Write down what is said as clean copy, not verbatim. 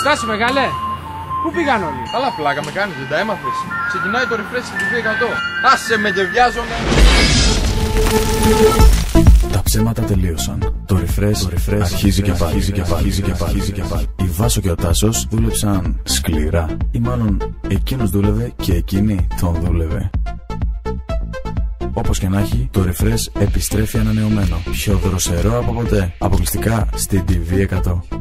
Στάσου μεγάλε, πού πήγαν όλοι? Καλά πλάκα με κάνεις, δεν τα έμαθες? Ξεκινάει το refresh στην TV100. Άσε με και βιάζομαι. Τα ψέματα τελείωσαν. Το refresh αρχίζει και πάλι. Η Βάσο και ο Τάσος δούλεψαν σκληρά. Ή μάλλον εκείνος δούλευε και εκείνη τον δούλευε. Όπως και να έχει, το refresh επιστρέφει ανανεωμένο. Πιο δροσερό από ποτέ. Αποκλειστικά στην TV100.